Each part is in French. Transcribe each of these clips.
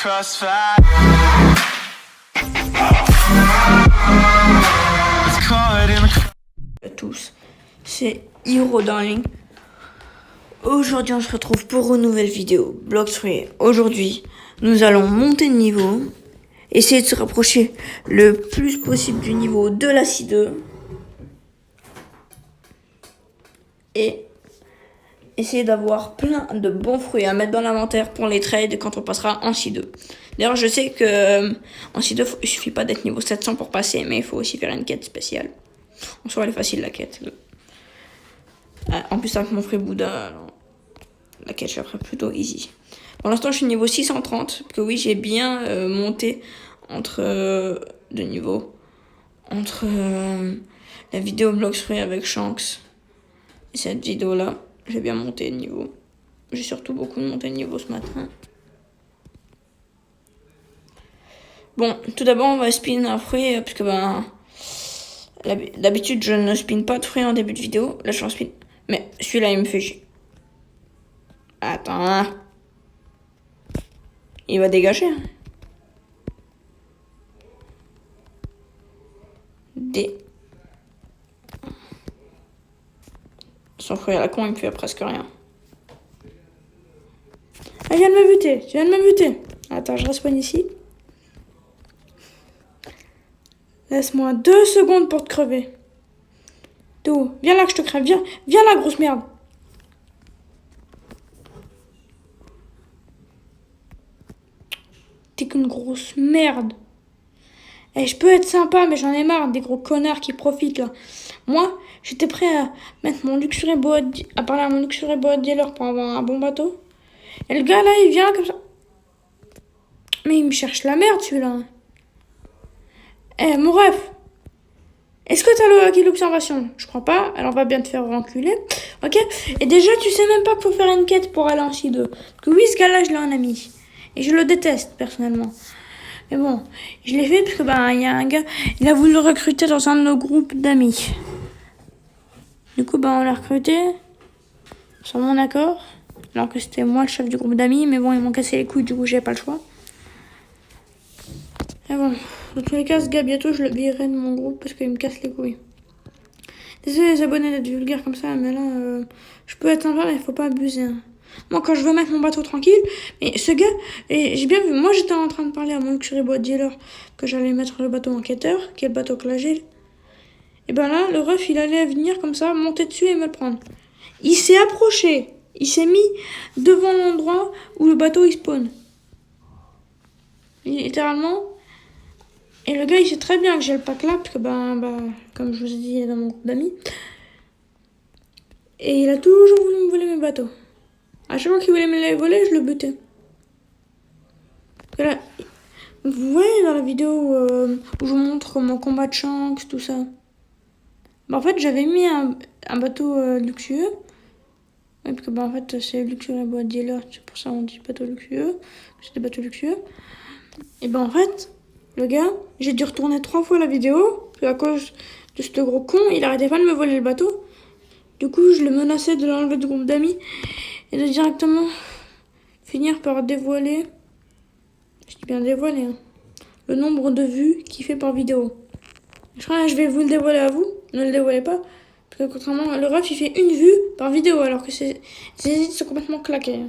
crossfire. It's caught in the À tous, c'est Hero Darling. Aujourd'hui, on se retrouve pour une nouvelle vidéo Blox Fruits. Aujourd'hui, nous allons monter de niveau, essayer de se rapprocher le plus possible du niveau de la C2 et essayer d'avoir plein de bons fruits à mettre dans l'inventaire pour les trades quand on passera en C2. D'ailleurs, je sais que en C2, il suffit pas d'être niveau 700 pour passer, mais il faut aussi faire une quête spéciale. En soi, elle est facile la quête. En plus, avec mon frère Bouddha, alors, la quête, je la ferai plutôt easy. Pour l'instant, je suis niveau 630, parce que oui, j'ai bien monté entre de niveau. Entre la vidéo Blox Fruits avec Shanks et cette vidéo-là, j'ai bien monté de niveau. J'ai surtout beaucoup monté de niveau ce matin. Bon, tout d'abord, on va spin un fruit, parce que d'habitude, je ne spin pas de fruits en début de vidéo. Là, je en spin. Mais celui-là, il me fait chier. Attends. Il va dégager. D. Son fruit à la con, il me fait presque rien. Ah, il vient de me buter. Attends, je respawn ici. Laisse-moi 2 secondes pour te crever. D'où? Viens là que je te crève. Viens là, grosse merde. T'es qu'une grosse merde. Eh, je peux être sympa, mais j'en ai marre des gros connards qui profitent là. Moi, j'étais prêt à mettre mon luxury boat, à parler à mon luxury boat dealer pour avoir un bon bateau. Et le gars là, il vient comme ça. Mais il me cherche la merde celui-là. Eh, mon ref. Est-ce que t'as le hockey d'observation? Je crois pas, alors on va bien te faire renculer. Ok? Et déjà, tu sais même pas qu'il faut faire une quête pour aller en C2. Parce que oui, ce gars-là, je l'ai en ami. Et je le déteste, personnellement. Mais bon, je l'ai fait parce que, il y a un gars, il a voulu le recruter dans un de nos groupes d'amis. Du coup, on l'a recruté, sans mon accord. Alors que c'était moi le chef du groupe d'amis, mais bon, ils m'ont cassé les couilles, du coup, j'ai pas le choix. Et bon, dans tous les cas, ce gars, bientôt, je le virerai de mon groupe parce qu'il me casse les couilles. Désolé les abonnés d'être vulgaires comme ça, mais là, je peux être sympa, mais il faut pas abuser. Hein. Moi, quand je veux mettre mon bateau tranquille, mais ce gars, et j'ai bien vu, moi j'étais en train de parler à mon luxury boat dealer que j'allais mettre le bateau enquêteur, qui est le bateau que là j'ai. Et là, le ref, il allait venir comme ça, monter dessus et me le prendre. Il s'est approché, il s'est mis devant l'endroit où le bateau il spawn. Littéralement. Et le gars, il sait très bien que j'ai le pack là, parce que comme je vous ai dit, il est dans mon groupe d'amis. Et il a toujours voulu me voler mes bateaux. À chaque fois qu'il voulait me les voler, je le butais. Là, vous voyez dans la vidéo où je vous montre mon combat de Shanks, tout ça. En fait, j'avais mis un bateau luxueux. Ouais, parce que en fait, c'est luxueux boat dealer, c'est pour ça on dit bateau luxueux. C'est des bateaux luxueux. Et en fait, le gars, j'ai dû retourner 3 fois la vidéo. À cause de ce gros con, il arrêtait pas de me voler le bateau. Du coup, je le menaçais de l'enlever du groupe d'amis. Et de directement finir par dévoiler, je dis bien dévoiler, hein, le nombre de vues qu'il fait par vidéo. Je crois que je vais vous le dévoiler à vous, ne le dévoilez pas, parce que contrairement, le ref il fait 1 vue par vidéo, alors que ses édits sont complètement claqués.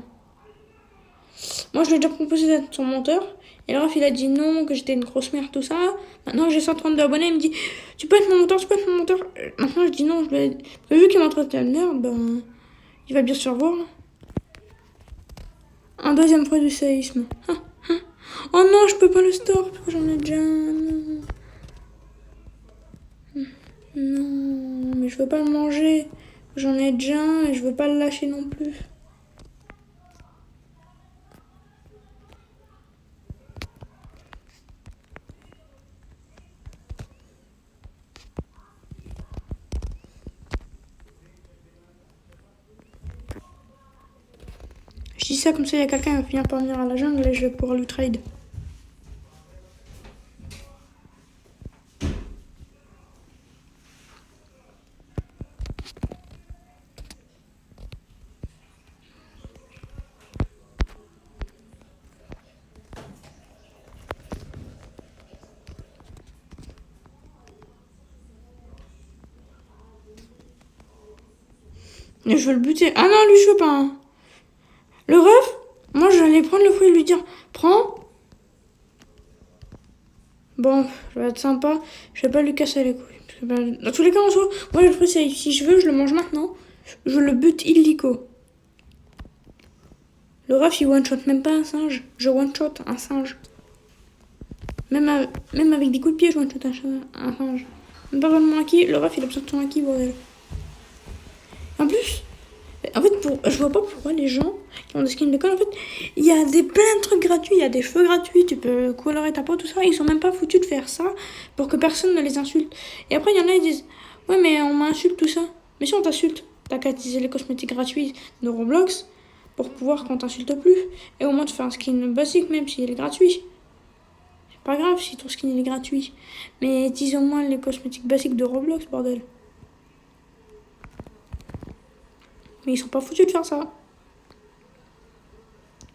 Moi je lui ai déjà proposé d'être son monteur, et le ref il a dit non, que j'étais une grosse merde, tout ça. Maintenant j'ai 132 abonnés, il me dit tu peux être mon monteur, Maintenant je dis non, vu qu'il m'a traité de merde, il va bien se revoir. Un deuxième fruit du séisme. Oh non, je peux pas le store parce que j'en ai déjà. Non, mais je veux pas le manger. J'en ai déjà un et je veux pas le lâcher non plus. Je dis ça comme ça, il y a quelqu'un qui va finir par venir à la jungle et je vais pouvoir lui trade. Et je veux le buter. Ah non, lui, je veux pas. Hein. Le ref, moi, j'allais prendre le fruit et lui dire, prends. Bon, je vais être sympa. Je vais pas lui casser les couilles. Parce que, ben, dans tous les cas, en soi, moi, le fruit, c'est si je veux, je le mange maintenant. Je le bute illico. Le ref, il one-shot même pas un singe. Je one-shot un singe. Même avec des coups de pied, je one-shot un singe. Même pas vraiment acquis. Le ref, il a besoin de son acquis, bordel. En plus, en fait, je vois pas pourquoi les gens qui ont des skins bacon, en fait, il y a plein de trucs gratuits, il y a des cheveux gratuits, tu peux colorer ta peau, tout ça, ils sont même pas foutus de faire ça pour que personne ne les insulte. Et après, il y en a, ils disent, ouais, mais on m'insulte, tout ça. Mais si on t'insulte, t'as qu'à utiliser les cosmétiques gratuits de Roblox pour pouvoir qu'on t'insulte plus. Et au moins te faire un skin basique, même s'il est gratuit. C'est pas grave si ton skin il est gratuit. Mais utilise au moins les cosmétiques basiques de Roblox, bordel. Mais ils sont pas foutus de faire ça.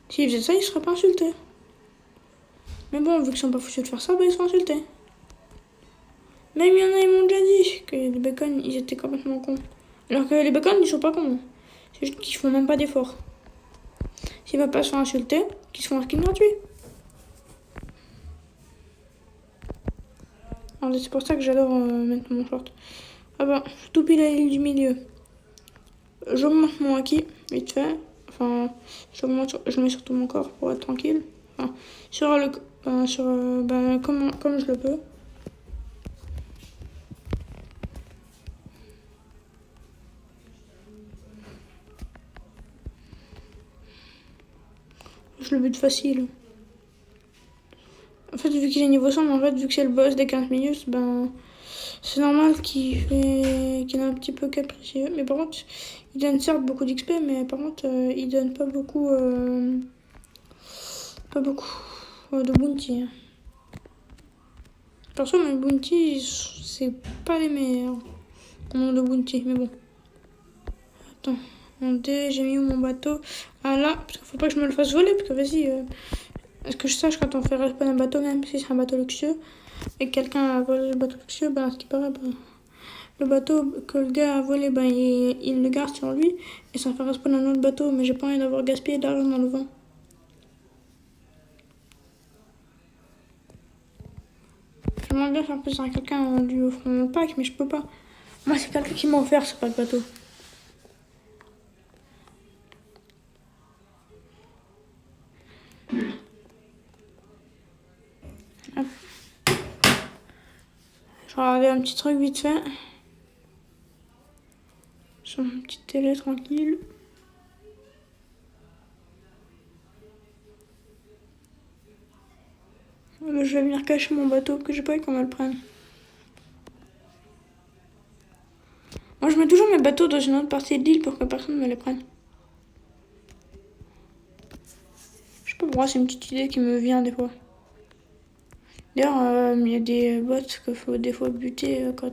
S'ils faisaient ça, ils seraient pas insultés. Mais bon, vu qu'ils sont pas foutus de faire ça, bah ils sont insultés. Même il y en a, ils m'ont déjà dit que les bacon, ils étaient complètement cons. Alors que les bacon, ils sont pas cons. C'est juste qu'ils font même pas d'efforts. S'ils veulent pas se faire insulter, qu'ils se font un skin gratuit. Alors c'est pour ça que j'adore mettre mon short. Ah bah, tout pile à l'île du milieu. J'augmente mon acquis, vite fait. Enfin, je le mets sur tout mon corps pour être tranquille. Enfin, comme je le peux. Je le bute facile. En fait, vu qu'il est niveau 100, mais en fait, vu que c'est le boss des 15 minutes, ben, c'est normal qu'il est un petit peu capricieux. Mais par contre, il donne certes beaucoup d'XP, mais par contre, il donne pas beaucoup de bounty. Perso, mes bounty, c'est pas les meilleurs en nombre de bounty, mais bon. Attends, j'ai mis où mon bateau? Ah là, parce qu'il faut pas que je me le fasse voler, parce que vas-y, est-ce que je sache quand on fait respawn un bateau, même si c'est un bateau luxueux, et que quelqu'un a volé le bateau luxueux, ben, ce qui paraît, ben, le bateau que le gars a volé, ben, il le garde sur lui, et ça fait respawn un autre bateau, mais j'ai pas envie d'avoir gaspillé d'argent dans le vent. J'aimerais bien faire plaisir à quelqu'un en lui offrant mon pack, mais je peux pas. Moi, c'est quelqu'un qui m'a offert ce pack bateau. Hop. Je vais regarder un petit truc vite fait. Sur mon petite télé tranquille. Je vais venir cacher mon bateau, que j'ai pas eu qu'on me le prenne. Moi, je mets toujours mes bateaux dans une autre partie de l'île pour que personne ne me les prenne. Je sais pas pourquoi, c'est une petite idée qui me vient des fois. D'ailleurs, il y a des bots qu'il faut des fois buter quand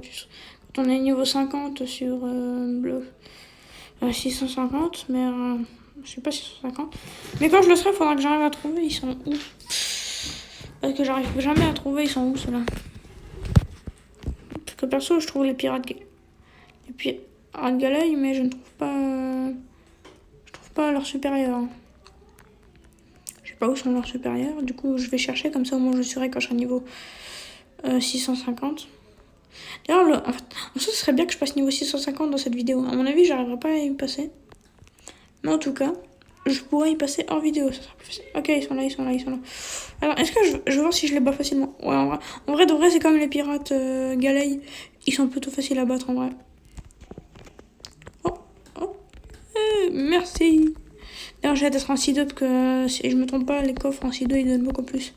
on est niveau 50 sur bloc 650, mais je sais pas 650. Mais quand je le serai, il faudra que j'arrive à trouver. Ils sont où? Parce que j'arrive jamais à trouver, ils sont où ceux-là? Parce que perso, je trouve les pirates Galaï, mais je ne trouve pas leurs supérieurs. Je sais pas où sont leurs supérieurs. Du coup, je vais chercher, comme ça au moins je saurai quand je serai niveau 650. D'ailleurs, en fait, ce serait bien que je passe niveau 650 dans cette vidéo. À mon avis, j'arriverai pas à y passer. Mais en tout cas, je pourrais y passer hors vidéo. Ça sera plus facile. Ok, ils sont là. Alors, est-ce que je vais voir si je les bats facilement? Ouais, en vrai, de vrai, c'est comme les pirates Galaï. Ils sont plutôt faciles à battre en vrai. Merci. D'ailleurs, j'ai d'être en C2 parce que si je me trompe pas, les coffres en C2 ils donnent beaucoup plus.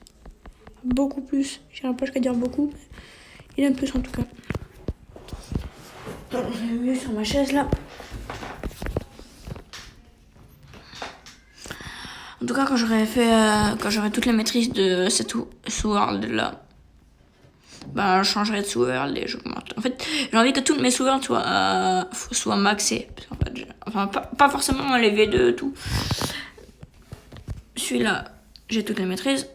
Beaucoup plus. J'irai pas jusqu'à dire beaucoup, mais ils donnent plus en tout cas. Je vais mieux sur ma chaise là. En tout cas, quand j'aurai toutes les maîtrises de cette sous-world là, bah, je changerai de sous-world et j'augmente. En fait, j'ai envie que toutes mes sous-worlds soient maxées. En fait, enfin, pas forcément les V2, tout. Celui-là, j'ai toutes les maîtrises.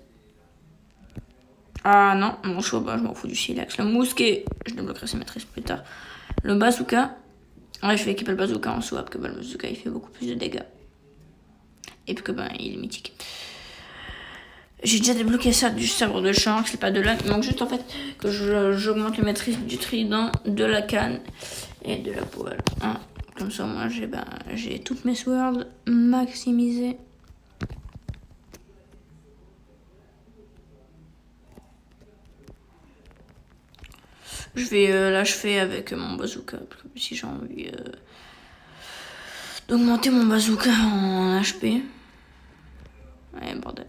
Ah non, mon choix, bah, je m'en fous du silex. Le mousquet, je débloquerai ses maîtrises plus tard. Le bazooka, Ouais, je vais équiper le bazooka en soi, parce que le bazooka il fait beaucoup plus de dégâts. Et puis que il est mythique. J'ai déjà débloqué ça du sabre de champ, c'est pas de là. Il manque juste en fait que j'augmente la maîtrise du trident, de la canne et de la poêle. Hein. Comme ça, moi j'ai toutes mes swords maximisées. Je vais l'achever avec mon bazooka. Parce que si j'ai envie d'augmenter mon bazooka en HP. Ouais, bordel.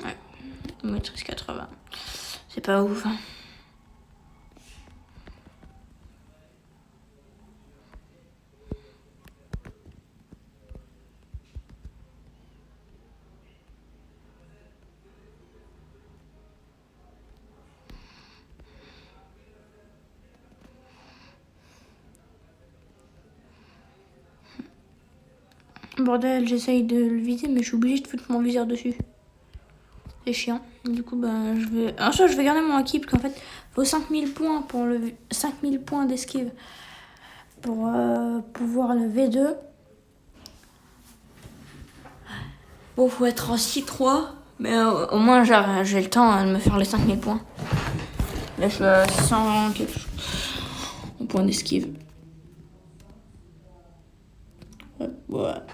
Ouais, maîtrise 80. C'est pas ouf, hein. Bordel, j'essaye de le viser, mais je suis obligée de foutre mon viseur dessus. C'est chiant. Du coup, je vais. Alors, ça, je vais garder mon équipe, qu'en fait, il faut 5000 points pour le 5000 points d'esquive pour pouvoir le V2. Bon, faut être en 6-3, mais au moins, j'ai le temps de me faire les 5000 points. Là, je suis à 100 quelque chose en points d'esquive. Voilà.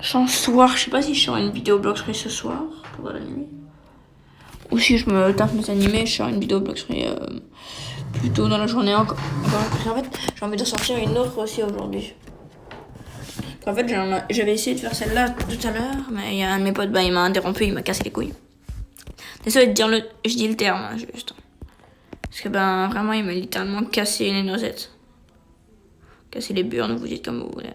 Ce soir, je sais pas si je ferai une vidéo bloquerie ce soir pour la nuit. Ou si je me tape mes animés, je ferai une vidéo bloquerie plutôt dans la journée encore. Parce qu'en fait, j'ai envie de sortir une autre aussi aujourd'hui. En fait, j'avais essayé de faire celle-là tout à l'heure, mais il y a un de mes potes, il m'a interrompu, il m'a cassé les couilles. Désolé de dire je dis le terme, hein, juste. Parce que vraiment, il m'a littéralement cassé les noisettes. Cassé les burnes, vous dites comme vous voulez.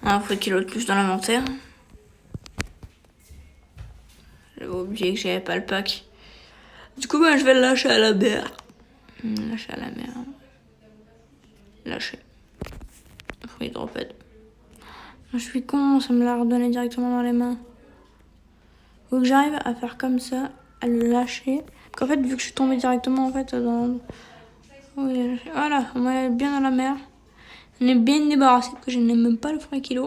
Un faut qu'il de plus dans l'inventaire. J'avais oublié que j'avais pas le pack. Du coup, je vais le lâcher à la mer. Lâcher à la mer. Lâcher. Fruit drophead. Je suis con, ça me l'a redonné directement dans les mains. Faut que j'arrive à faire comme ça, à le lâcher. Qu'en fait, vu que je suis tombée directement en fait dans. Oui, voilà, on est bien dans la mer. On est bien débarrassé parce que je n'ai même pas le frein kilo.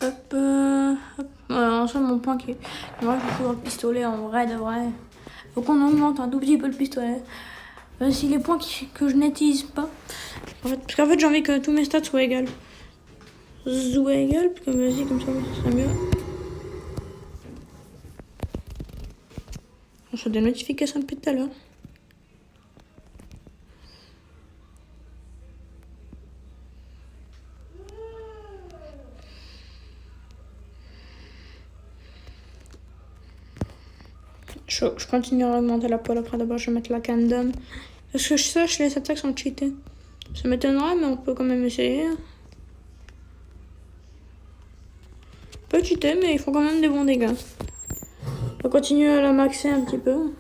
Hop, hop. Voilà, en soi, mon point qui est. Moi, je joue le pistolet en vrai de vrai. Faut qu'on augmente un tout petit peu le pistolet. Si les points que je n'utilise pas. En fait, parce qu'en fait, j'ai envie que tous mes stats soient égales. Soient égales, parce que vas-y, comme ça, ça sera mieux. On reçoit des notifications depuis tout à l'heure. Je continue à augmenter la poêle. Après, d'abord, je vais mettre la canne d'homme. Parce que je sache, les attaques sont cheatées. Ça m'étonnerait, mais on peut quand même essayer. On peut cheater, mais ils font quand même des bons dégâts. On va continuer à la maxer un petit peu.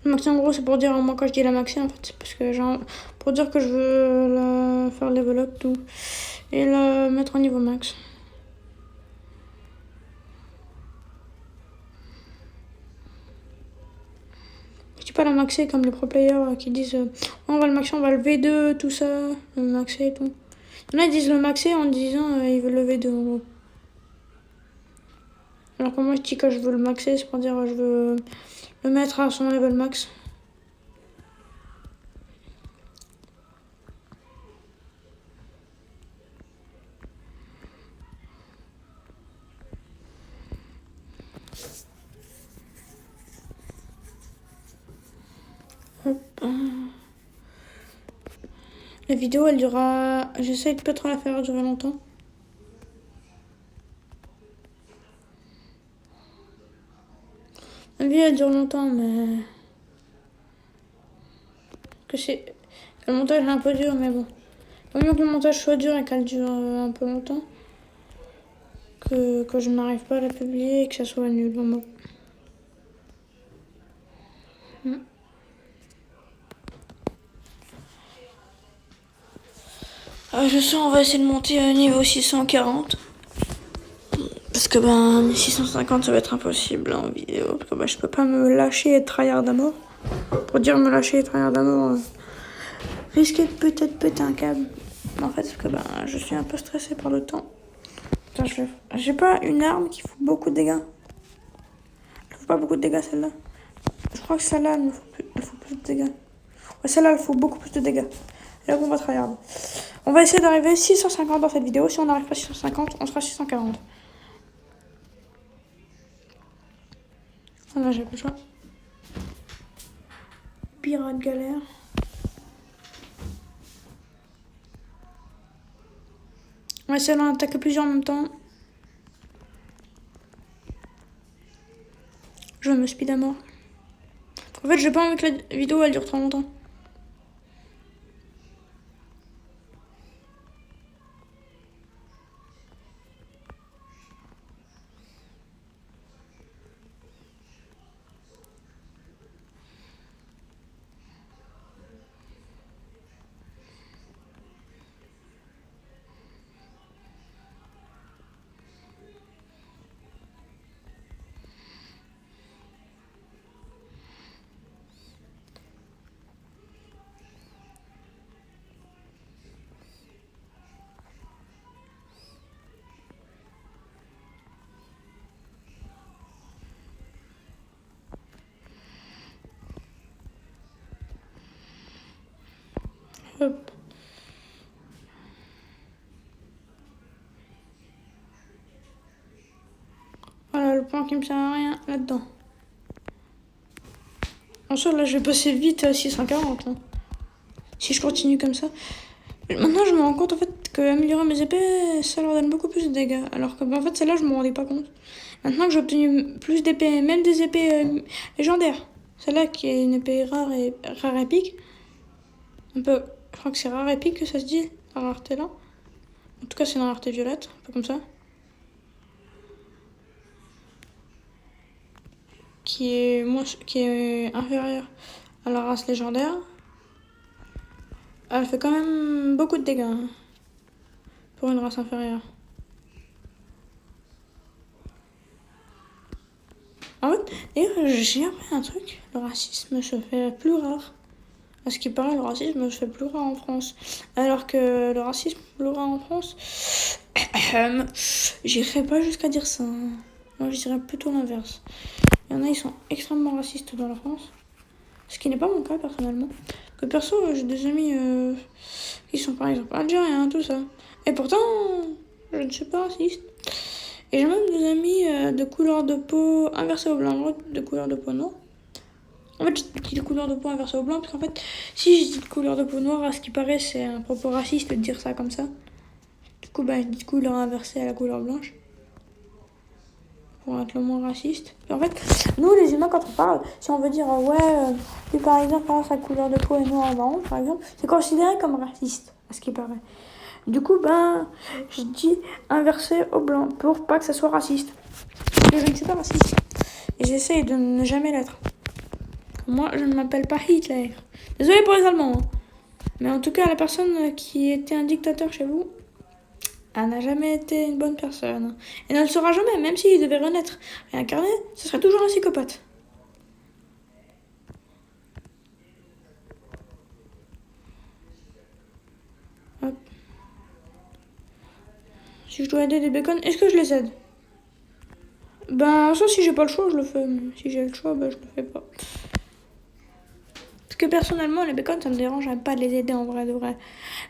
Le maxi en gros c'est pour dire, moi quand je dis la maxi en fait c'est parce que genre pour dire que je veux la faire level up tout et la mettre au niveau max. Je dis pas la maxer comme les pro players qui disent on va le maxer, on va le V2 tout ça, le maxer et tout. Il y en a ils disent le maxer en disant ils veulent le V2 en gros. Alors que moi je dis que je veux le maxer c'est pour dire je veux le mettre à son level max. Hop. La vidéo, elle durera... J'essaie de pas trop la faire durer longtemps. La vidéo, elle dure longtemps, mais... Le montage est un peu dur, mais bon. Vaut mieux que le montage soit dur et qu'elle dure un peu longtemps que je n'arrive pas à la publier et que ça soit nul. Bon. Je sens on va essayer de monter à niveau 640. Parce que 650 ça va être impossible en vidéo. Parce que je peux pas me lâcher et tryhard à mort. Pour dire me lâcher et tryhard à mort, risquer de peut-être péter un câble. En fait, parce que je suis un peu stressée par le temps. Putain, j'ai pas une arme qui fout beaucoup de dégâts. Elle fout pas beaucoup de dégâts celle-là. Je crois que celle-là elle fout plus de dégâts. Ouais, celle-là elle fout beaucoup plus de dégâts. Et là on va tryhard. On va essayer d'arriver à 650 dans cette vidéo. Si on n'arrive pas à 650, on sera 640. Voilà, j'ai pas le choix. Pirate galère. On va essayer d'en attaquer plusieurs en même temps. Je me speed à mort. En fait, j'ai pas envie que la vidéo elle dure trop longtemps. Hop. Voilà le point qui me sert à rien là-dedans. En soi, là, je vais passer vite à 640. Hein. Si je continue comme ça. Maintenant, je me rends compte en fait que améliorer mes épées, ça leur donne beaucoup plus de dégâts. Alors que, en fait, celle-là, je me rendais pas compte. Maintenant que j'ai obtenu plus d'épées, même des épées légendaires. Celle-là qui est une épée rare et épique. Un peu, je crois que c'est rare épique que ça se dit, la rareté là. En tout cas, c'est une rareté violette, un peu comme ça. Qui est inférieure à la race légendaire. Elle fait quand même beaucoup de dégâts hein, pour une race inférieure. En fait, d'ailleurs, j'ai appris un truc. Le racisme se fait plus rare. À ce qui paraît, le racisme se fait plus rare en France. Alors que le racisme plus rare en France, j'irais pas jusqu'à dire ça. Moi, je dirais plutôt l'inverse. Il y en a, ils sont extrêmement racistes dans la France. Ce qui n'est pas mon cas, personnellement. Que perso, j'ai des amis qui sont par exemple algériens, tout ça. Et pourtant, je ne suis pas raciste. Et j'ai même des amis de couleur de peau inversée au blanc, l'autre de couleur de peau noire. En fait, je dis de couleur de peau inversée au blanc, parce qu'en fait, si je dis de couleur de peau noire, à ce qui paraît, c'est un propos raciste de dire ça comme ça. Du coup, je dis de couleur inversée à la couleur blanche. Pour être le moins raciste. Et en fait, nous les humains, quand on parle, si on veut dire lui par exemple, sa couleur de peau est noire et marron, par exemple, c'est considéré comme raciste, à ce qui paraît. Du coup, je dis inversé au blanc pour pas que ça soit raciste. Je ne suis pas raciste. Et j'essaye de ne jamais l'être. Moi, je ne m'appelle pas Hitler. Désolé pour les Allemands. Hein. Mais en tout cas, la personne qui était un dictateur chez vous, elle n'a jamais été une bonne personne. Et ne le sera jamais, même s'il devait renaître et incarner, ce serait toujours un psychopathe. Hop. Si je dois aider des bacons, est-ce que je les aide? Ça, si j'ai pas le choix, je le fais. Mais si j'ai le choix, je le fais pas. Parce que personnellement, les bacons, ça me dérange pas de les aider en vrai de vrai.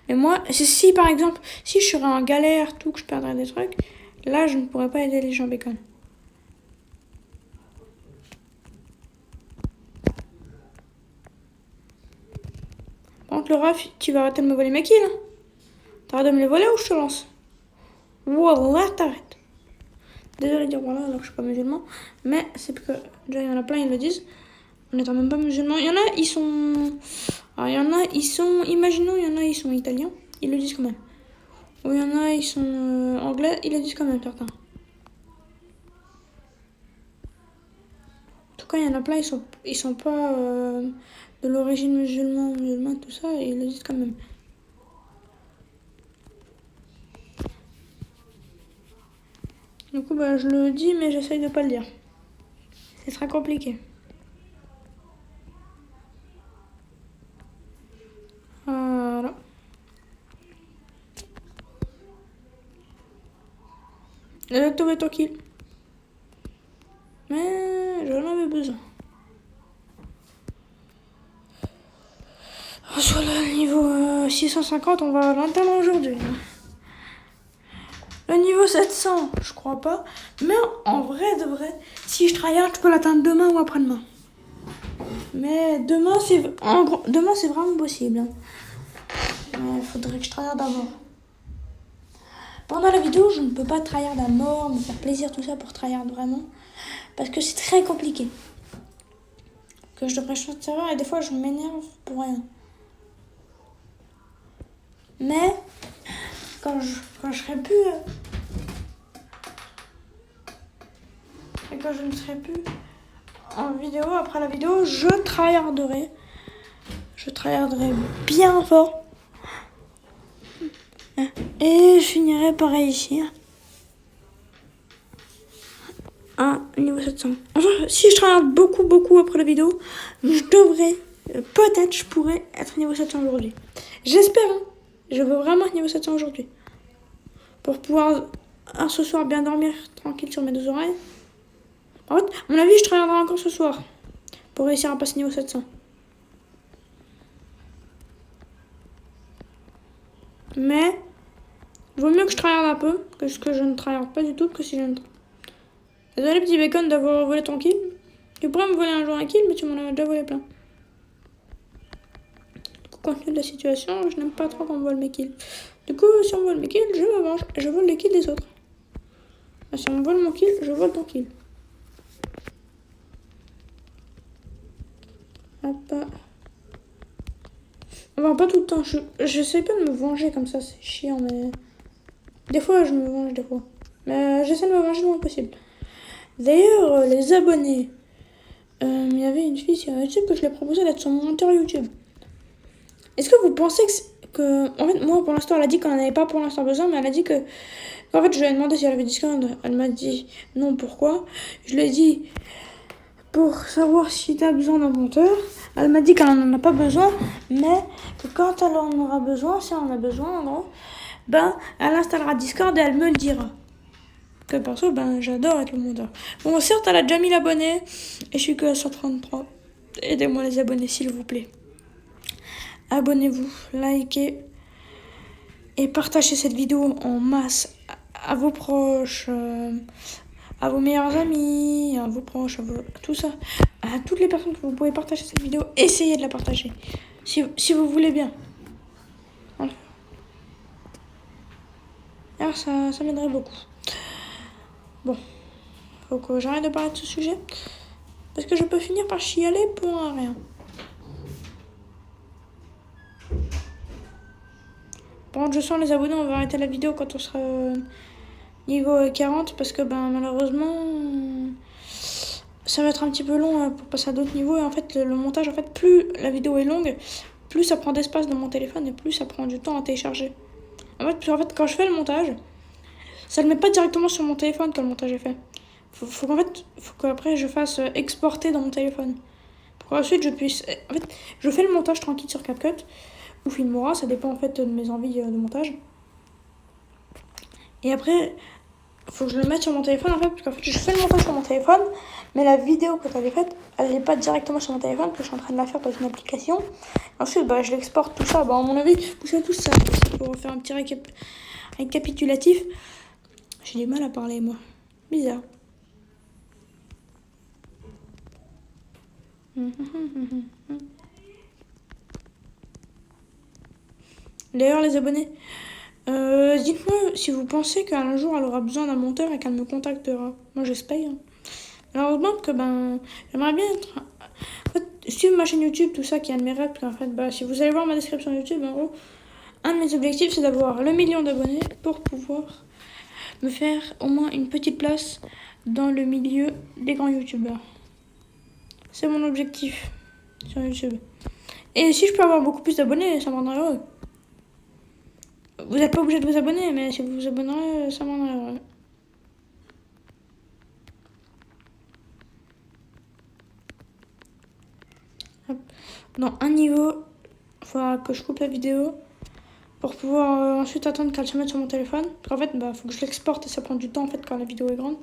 Mais moi, si par exemple, si je serais en galère, tout, que je perdrais des trucs, là, je ne pourrais pas aider les gens bacon. contre, le raf, tu vas arrêter de me voler mes kills. Hein. T'arrêtes de me les voler ou je te lance? Wallah, t'arrêtes. Désolé de dire voilà alors que je suis pas musulman. Mais c'est parce que déjà, il y en a plein, ils le disent. On n'étant même pas musulman. Il y en a, ils sont. Alors, il y en a, ils sont. Imaginons, il y en a, ils sont italiens. Ils le disent quand même. Ou il y en a, ils sont anglais. Ils le disent quand même, certains. En tout cas, il y en a plein, ils sont pas de l'origine musulmane, tout ça. Et ils le disent quand même. Du coup, bah, je le dis, mais j'essaye de pas le dire. C'est très compliqué. Voilà. J'ai trouvé ton kill. Mais j'en avais besoin. Sur le niveau 650, on va l'atteindre aujourd'hui. Le niveau 700, je crois pas. Mais en vrai de vrai, si je tryhard, je peux l'atteindre demain ou après-demain. Mais demain, c'est vraiment possible. Hein. Mais il faudrait que je tryhard d'abord. Pendant la vidéo, je ne peux pas tryhard à mort, me faire plaisir, tout ça pour tryhard vraiment. Parce que c'est très compliqué. Que je devrais changer de serveur et des fois, je m'énerve pour rien. Mais quand je serai plus et quand je ne serai plus en vidéo, après la vidéo, je tryharderai bien fort et je finirai par réussir à niveau 700. Enfin, si je tryharde beaucoup après la vidéo, je devrais peut-être je pourrais être niveau 700 aujourd'hui. J'espère. Hein. Je veux vraiment être niveau 700 aujourd'hui. Pour pouvoir, ce soir, bien dormir tranquille sur mes deux oreilles. En fait, à mon avis, je travaillerai encore ce soir. Pour réussir à passer niveau 700. Mais, il vaut mieux que je travaille un peu. Que ce que je ne travaille pas du tout. Que si je ne... Désolé, petit bacon, d'avoir volé ton kill. Tu pourrais me voler un jour un kill, mais tu m'en as déjà volé plein. Compte tenu de la situation, je n'aime pas trop qu'on me vole mes kills. Du coup, si on me vole mes kills, je me venge. Et je vole les kills des autres. Si on me vole mon kill, je vole ton kill. Hop. Enfin, pas tout le temps. J'essaie pas de me venger comme ça, c'est chiant, mais... Des fois, je me venge, des fois. Mais j'essaie de me venger le moins possible. D'ailleurs, les abonnés... Il y avait une fille sur YouTube que je lui ai proposé d'être son monteur YouTube. Est-ce que vous pensez que... En fait, moi, pour l'instant, elle a dit qu'on n'en avait pas pour l'instant besoin, mais elle a dit que... En fait, je lui ai demandé si elle avait Discord. Elle m'a dit non, pourquoi. Je lui ai dit... Pour savoir si tu as besoin d'un monteur. Elle m'a dit qu'elle n'en a pas besoin, mais que quand elle en aura besoin, si elle en a besoin, en gros, ben, elle installera Discord et elle me le dira. Que perso, ben, j'adore être le monteur. Bon, certes, elle a déjà 1000 abonnés et je suis que à 133. Aidez-moi les abonnés, s'il vous plaît. Abonnez-vous, likez et partagez cette vidéo en masse à vos proches, à vos meilleurs amis, à vos proches, tout ça. À toutes les personnes que vous pouvez partager cette vidéo, essayez de la partager. Si vous voulez bien. Voilà. Alors ça m'aiderait beaucoup. Bon. Faut que j'arrête de parler de ce sujet. Parce que je peux finir par chialer pour un rien. Par contre, je sens les abonnés, on va arrêter la vidéo quand on sera niveau 40. Parce que ben malheureusement... ça va être un petit peu long pour passer à d'autres niveaux. Et en fait, le montage, en fait, plus la vidéo est longue, plus ça prend d'espace dans mon téléphone et plus ça prend du temps à télécharger. En fait, quand je fais le montage, ça ne le met pas directement sur mon téléphone quand le montage est fait. Faut qu'après je fasse exporter dans mon téléphone. Pour qu'ensuite je puisse... En fait, je fais le montage tranquille sur CapCut ou Filmora, ça dépend en fait de mes envies de montage. Et après... faut que je le mette sur mon téléphone en fait, parce qu'en fait je fais le montage sur mon téléphone, mais la vidéo que tu avais faite, elle n'est pas directement sur mon téléphone, parce que je suis en train de la faire dans une application. Ensuite, bah, je l'exporte tout ça. Bah, à mon avis, vous savez tout ça. Pour faire un petit récapitulatif. J'ai du mal à parler, moi. Bizarre. D'ailleurs, les abonnés, dites-moi si vous pensez qu'un jour elle aura besoin d'un monteur et qu'elle me contactera. Moi, j'espère. Malheureusement, que j'aimerais bien être. En fait, suivre ma chaîne YouTube, tout ça qui est un de mes rêves. Parce qu'en fait, si vous allez voir ma description YouTube, en gros, un de mes objectifs, c'est d'avoir le million d'abonnés pour pouvoir me faire au moins une petite place dans le milieu des grands youtubeurs. C'est mon objectif sur YouTube. Et si je peux avoir beaucoup plus d'abonnés, ça me rendrait heureux. Vous n'êtes pas obligé de vous abonner, mais si vous vous abonnerez, ça me rendrait heureux. Hop. Dans un niveau, il faudra que je coupe la vidéo pour pouvoir ensuite attendre qu'elle se mette sur mon téléphone. Parce qu'en fait, faut que je l'exporte et ça prend du temps en fait quand la vidéo est grande.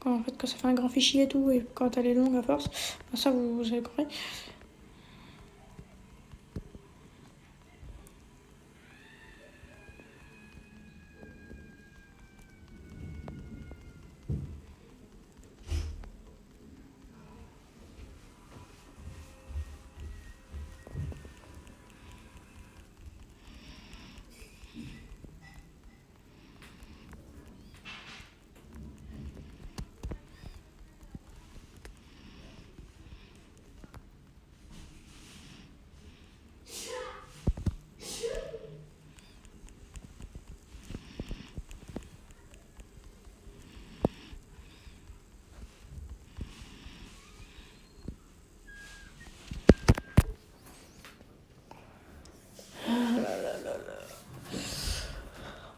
Quand ça fait un grand fichier et tout, et quand elle est longue à force. Ça, vous avez compris.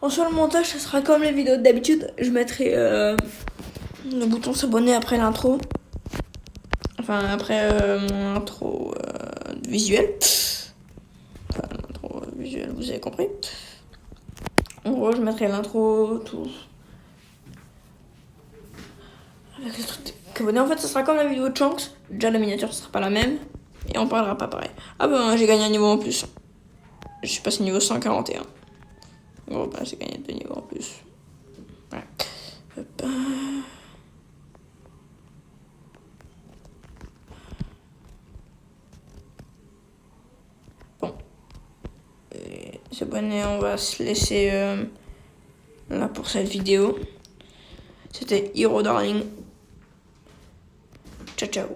En soi, le montage, ça sera comme les vidéos d'habitude. Je mettrai le bouton s'abonner après l'intro. Enfin, après mon intro visuel. Enfin, l'intro visuel, vous avez compris. En gros, je mettrai l'intro, tout. Avec le truc abonné. En fait, ça sera comme la vidéo de Chunks. Déjà, la miniature, ce sera pas la même. Et on parlera pas pareil. Ah ben, j'ai gagné un niveau en plus. Je suis passé niveau 141. Bon, j'ai gagné 2 niveaux en plus. Ouais. Hop. Bon. S'abonner, on va se laisser là pour cette vidéo. C'était Hero Darling. Ciao, ciao.